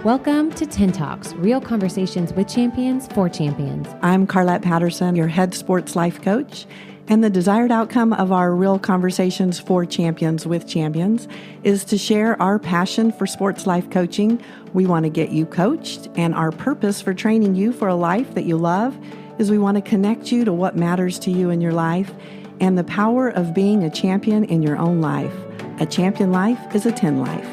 Welcome to 10 Talks, real conversations with champions for champions. I'm Carlette Patterson, your head sports life coach. And the desired outcome of our Real Conversations for Champions with Champions is to share our passion for sports life coaching. We want to get you coached, and our purpose for training you for a life that you love is we want to connect you to what matters to you in your life and the power of being a champion in your own life. A champion life is a 10 life.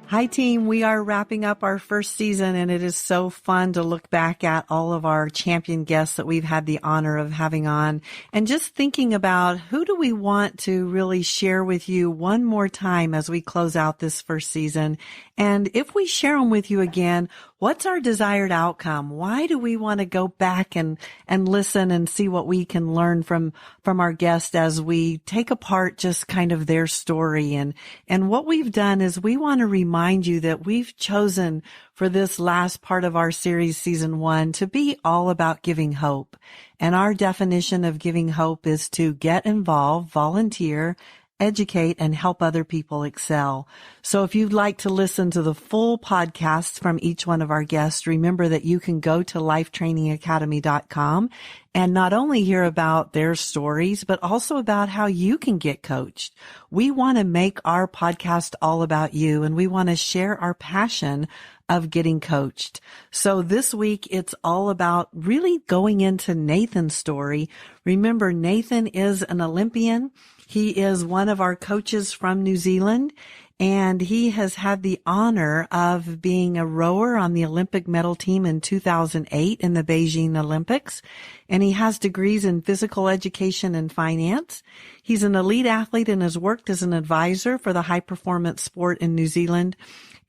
Hi team, we are wrapping up our first season and it is so fun to look back at all of our champion guests that we've had the honor of having on and just thinking about who do we want to really share with you one more time as we close out this first season. And if we share them with you again, what's our desired outcome? Why do we want to go back and listen and see what we can learn from our guest as we take apart just kind of their story? And what we've done is we want to remind you that we've chosen for this last part of our series, season 1, to be all about giving hope. And our definition of giving hope is to get involved, volunteer, educate, and help other people excel. So if you'd like to listen to the full podcast from each one of our guests, remember that you can go to lifetrainingacademy.com and not only hear about their stories, but also about how you can get coached. We want to make our podcast all about you, and we want to share our passion of getting coached. So this week, it's all about really going into Nathan's story. Remember, Nathan is an Olympian. He is one of our coaches from New Zealand, and he has had the honor of being a rower on the Olympic medal team in 2008 in the Beijing Olympics. And he has degrees in physical education and finance. He's an elite athlete and has worked as an advisor for the high performance sport in New Zealand.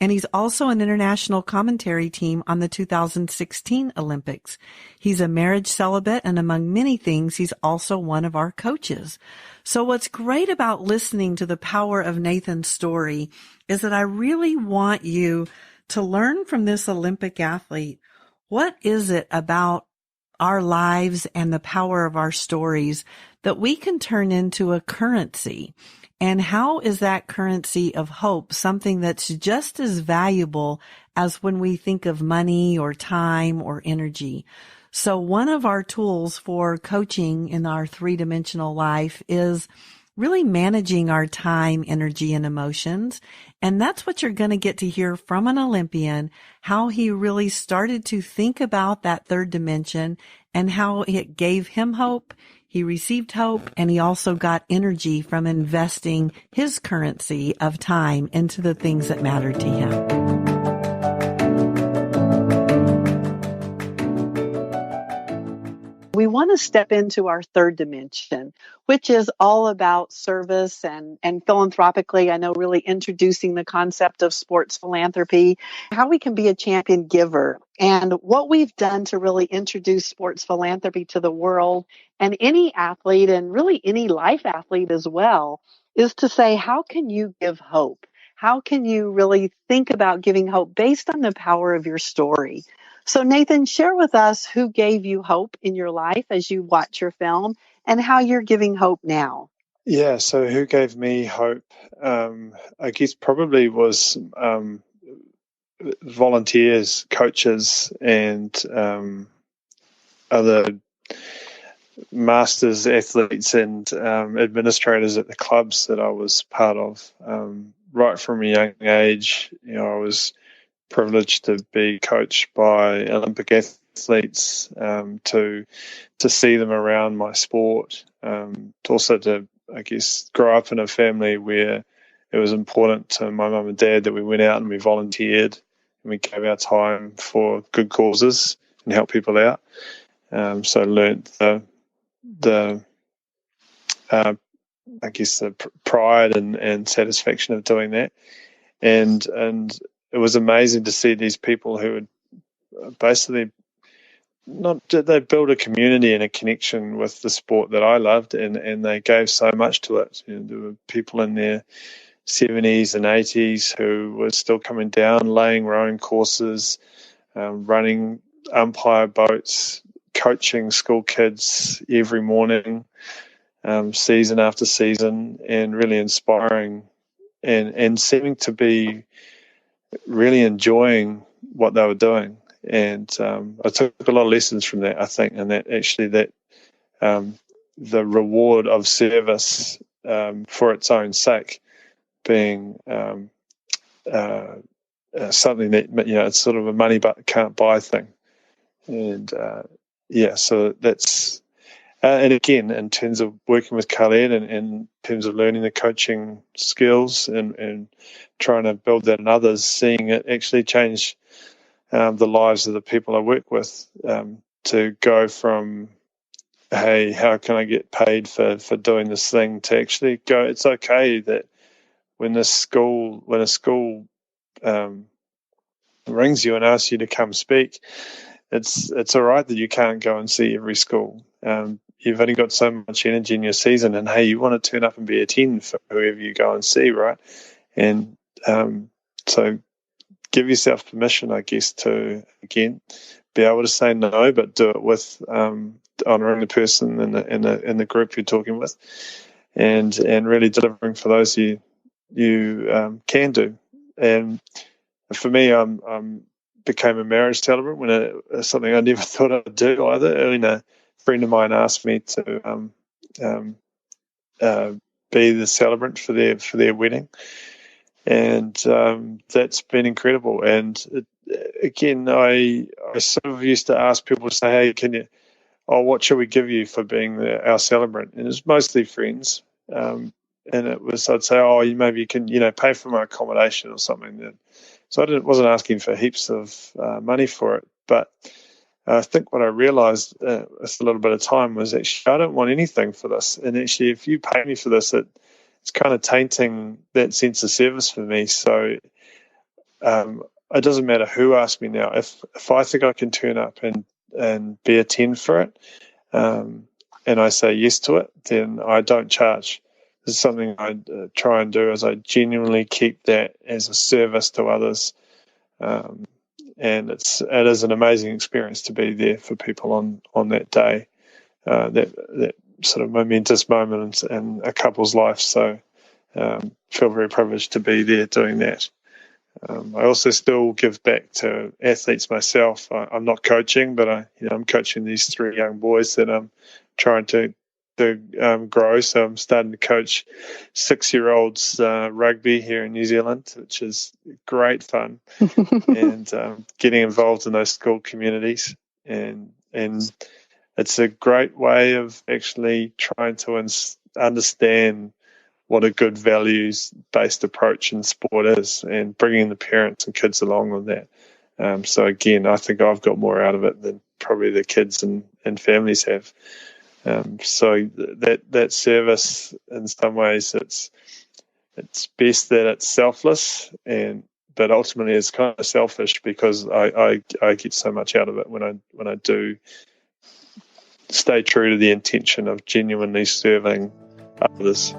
And he's also an international commentary team on the 2016 Olympics. He's a marriage celibate, and among many things, he's also one of our coaches. So what's great about listening to the power of Nathan's story is that I really want you to learn from this Olympic athlete. What is it about our lives and the power of our stories that we can turn into a currency? And how is that currency of hope something that's just as valuable as when we think of money or time or energy? So one of our tools for coaching in our three-dimensional life is really managing our time, energy, and emotions. And that's what you're going to get to hear from an Olympian, how he really started to think about that third dimension and how it gave him hope. He received hope, and he also got energy from investing his currency of time into the things that mattered to him. We want to step into our third dimension, which is all about service and philanthropically, I know, really introducing the concept of sports philanthropy, how we can be a champion giver, and what we've done to really introduce sports philanthropy to the world and any athlete, and really any life athlete as well, is to say, how can you give hope? How can you really think about giving hope based on the power of your story? So Nathan, share with us who gave you hope in your life as you watch your film and how you're giving hope now. Yeah, so who gave me hope? I guess probably was volunteers, coaches, and other masters, athletes, and administrators at the clubs that I was part of. Right from a young age, I was privileged to be coached by Olympic athletes, to see them around my sport, also to, I guess, grow up in a family where it was important to my mum and dad that we went out and we volunteered and we gave our time for good causes and help people out. So I learned the pride and satisfaction of doing that, and it was amazing to see these people who had basically they built a community and a connection with the sport that I loved, and they gave so much to it. There were people in their 70s and 80s who were still coming down, laying rowing courses, running umpire boats, coaching school kids every morning, season after season, and really inspiring and seeming to be really enjoying what they were doing. And I took a lot of lessons from that, I think, and that actually the reward of service for its own sake being something that, it's sort of a money but can't buy thing. And so that's and again, in terms of working with Carlette and in terms of learning the coaching skills and trying to build that in others, seeing it actually change the lives of the people I work with, to go from, hey, how can I get paid for doing this thing, to actually go, it's okay that when a school rings you and asks you to come speak, it's all right that you can't go and see every school. You've only got so much energy in your season, and hey, you want to turn up and be a 10 for whoever you go and see, right? And so give yourself permission, I guess, to, again, be able to say no, but do it with honouring the person in the group you're talking with, and really delivering for those you can do. And for me, I'm became a marriage celebrant when it's something I never thought I'd do either. When a friend of mine asked me to be the celebrant for their wedding, and that's been incredible. And again, I sort of used to ask people to say, hey, what should we give you for being our celebrant? And it's mostly friends. And it was, I'd say, maybe you can, pay for my accommodation or something. So I wasn't asking for heaps of money for it. But I think what I realised with a little bit of time was actually I don't want anything for this. And actually, if you pay me for this, it's kind of tainting that sense of service for me. So it doesn't matter who asks me now. If I think I can turn up and be a 10 for it, and I say yes to it, then I don't charge. This is something I try and do, is I genuinely keep that as a service to others. And it is an amazing experience to be there for people on that day, that sort of momentous moment in a couple's life. So feel very privileged to be there doing that. I also still give back to athletes myself. I'm not coaching, but I'm coaching these 3 young boys that I'm trying to grow. So I'm starting to coach 6-year-olds rugby here in New Zealand, which is great fun, and getting involved in those school communities. And it's a great way of actually trying to understand what a good values-based approach in sport is, and bringing the parents and kids along with that. So again, I think I've got more out of it than probably the kids and families have. So that service, in some ways, it's best that it's selfless, but ultimately it's kind of selfish, because I get so much out of it when I do stay true to the intention of genuinely serving others.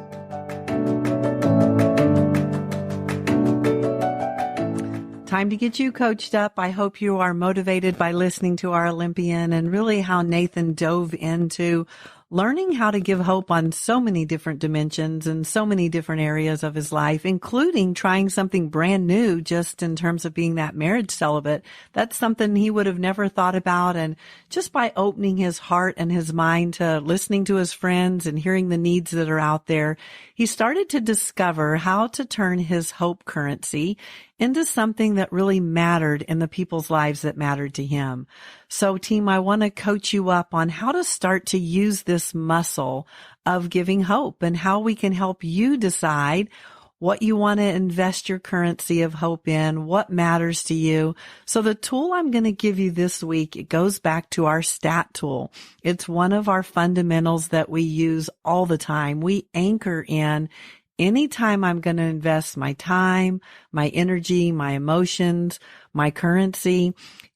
Time to get you coached up. I hope you are motivated by listening to our Olympian, and really how Nathan dove into learning how to give hope on so many different dimensions and so many different areas of his life, including trying something brand new just in terms of being that marriage celibate. That's something he would have never thought about. And just by opening his heart and his mind to listening to his friends and hearing the needs that are out there, he started to discover how to turn his hope currency into something that really mattered in the people's lives that mattered to him. So, team, I want to coach you up on how to start to use this muscle of giving hope, and how we can help you decide what you want to invest your currency of hope in, what matters to you. So the tool I'm going to give you this week, it goes back to our STAT tool. It's one of our fundamentals that we use all the time. We anchor in anytime I'm going to invest my time, my energy, my emotions, my currency.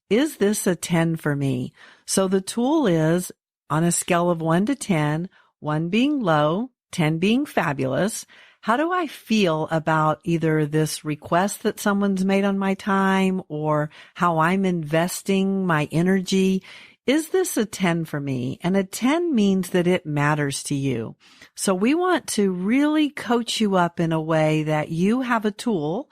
Is this a 10 for me? So the tool is on a scale of 1 to 10, 1 being low, 10 being fabulous. How do I feel about either this request that someone's made on my time, or how I'm investing my energy? is this a 10 for me? And a 10 means that it matters to you. So we want to really coach you up in a way that you have a tool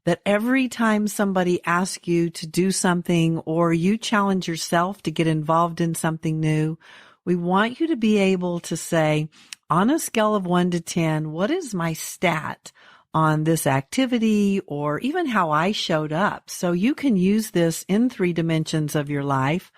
that every time somebody asks you to do something or you challenge yourself to get involved in something new, we want you to be able to say, on a scale of 1 to 10, what is my stat on this activity or even how I showed up? So you can use this in 3 dimensions of your life.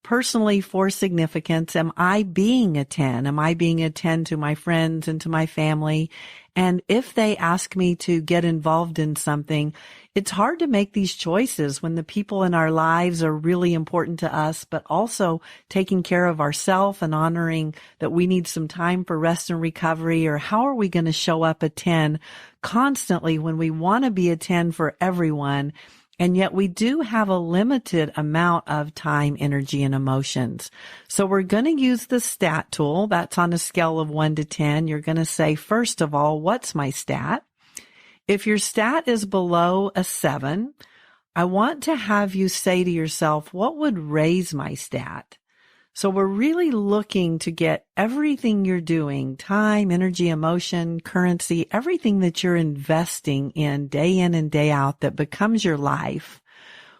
Personally, for significance, am I being a 10? Am I being a 10 to my friends and to my family? And if they ask me to get involved in something, it's hard to make these choices when the people in our lives are really important to us, but also taking care of ourselves and honoring that we need some time for rest and recovery. Or how are we going to show up a 10 constantly when we want to be a 10 for everyone? And yet we do have a limited amount of time, energy, and emotions. So we're going to use the stat tool. That's on a scale of 1 to 10. You're going to say, first of all, what's my stat? If your stat is below a 7, I want to have you say to yourself, what would raise my stat? So we're really looking to get everything you're doing, time, energy, emotion, currency, everything that you're investing in and day out that becomes your life.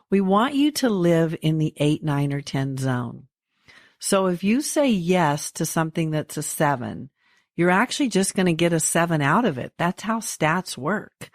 We want you to live in the 8, 9, or 10 zone. So if you say yes to something that's a 7, you're actually just going to get a 7 out of it. That's how stats work.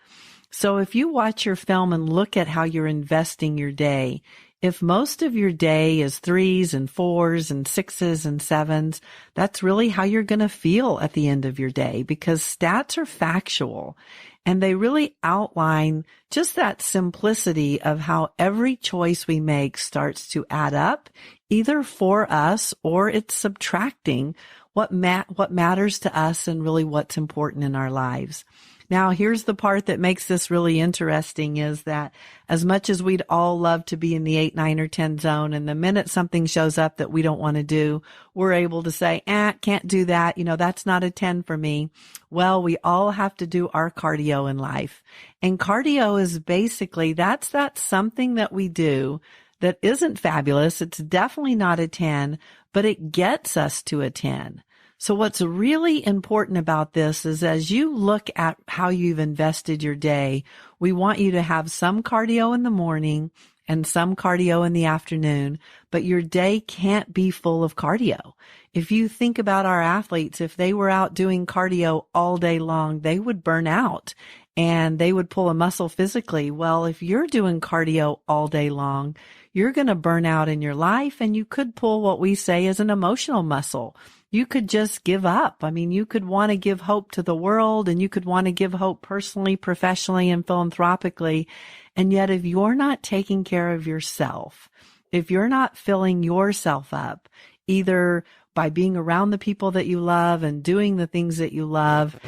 So if you watch your film and look at how you're investing your day, if most of your day is 3s and 4s and 6s and 7s, that's really how you're going to feel at the end of your day, because stats are factual and they really outline just that simplicity of how every choice we make starts to add up, either for us or it's subtracting what matters to us and really what's important in our lives. Now, here's the part that makes this really interesting is that as much as we'd all love to be in the 8, 9, or 10 zone, and the minute something shows up that we don't want to do, we're able to say, can't do that. That's not a 10 for me. Well, we all have to do our cardio in life. And cardio is basically, that's something that we do that isn't fabulous. It's definitely not a 10, but it gets us to a 10. So what's really important about this is as you look at how you've invested your day, we want you to have some cardio in the morning and some cardio in the afternoon, but your day can't be full of cardio. If you think about our athletes, if they were out doing cardio all day long, they would burn out and they would pull a muscle physically. Well, if you're doing cardio all day long, you're going to burn out in your life and you could pull what we say is an emotional muscle. You could just give up. I mean, you could want to give hope to the world and you could want to give hope personally, professionally, and philanthropically. And yet, if you're not taking care of yourself, if you're not filling yourself up, either by being around the people that you love and doing the things that you love,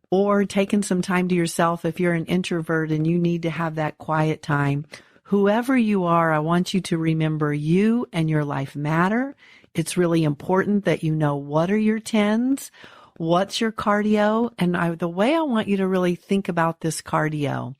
or taking some time to yourself if you're an introvert and you need to have that quiet time, whoever you are, I want you to remember you and your life matter. It's really important that you know what are your 10s, what's your cardio, and the way I want you to really think about this cardio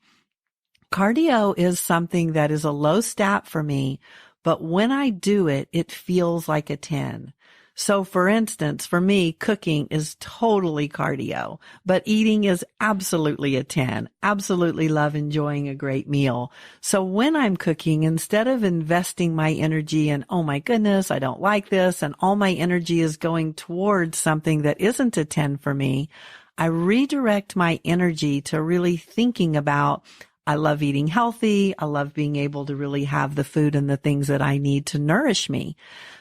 is something that is a low stat for me, but when I do it, it feels like a 10. So for instance, for me, cooking is totally cardio, but eating is absolutely a 10. Absolutely love enjoying a great meal. So when I'm cooking, instead of investing my energy in, oh my goodness, I don't like this, and all my energy is going towards something that isn't a 10 for me, I redirect my energy to really thinking about, I love eating healthy. I love being able to really have the food and the things that I need to nourish me.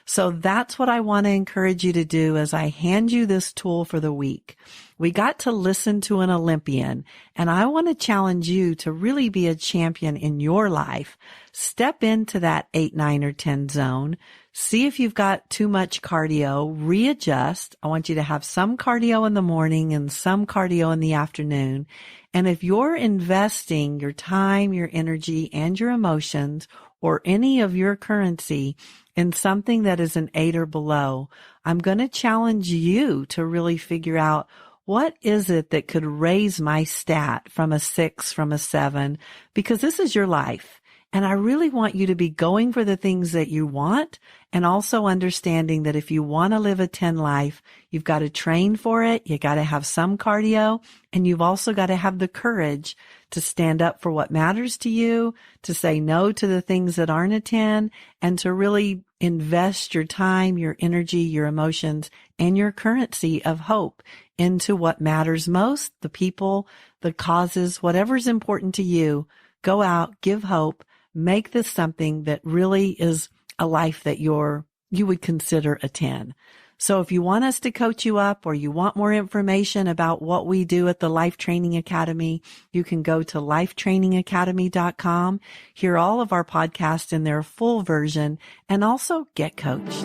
So that's what I want to encourage you to do as I hand you this tool for the week. We got to listen to an Olympian, and I want to challenge you to really be a champion in your life. Step into that 8, 9, or 10 zone. See if you've got too much cardio. Readjust. I want you to have some cardio in the morning and some cardio in the afternoon. And if you're investing your time, your energy, and your emotions, or any of your currency in something that is an 8 or below, I'm going to challenge you to really figure out, what is it that could raise my stat from a 6, from a 7? Because this is your life. And I really want you to be going for the things that you want, and also understanding that if you want to live a 10 life, you've got to train for it. You got to have some cardio, and you've also got to have the courage to stand up for what matters to you, to say no to the things that aren't a 10, and to really invest your time, your energy, your emotions, and your currency of hope into what matters most, the people, the causes, whatever's important to you. Go out, give hope, make this something that really is a life that you would consider a 10. So if you want us to coach you up, or you want more information about what we do at the Life Training Academy, you can go to lifetrainingacademy.com, hear all of our podcasts in their full version, and also get coached.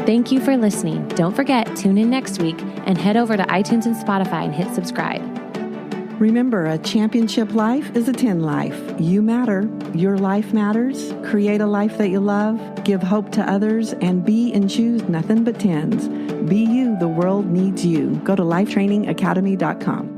Thank you for listening. Don't forget, tune in next week and head over to iTunes and Spotify and hit subscribe. Remember, a championship life is a 10 life. You matter. Your life matters. Create a life that you love. Give hope to others, and be and choose nothing but 10s. Be you. The world needs you. Go to lifetrainingacademy.com.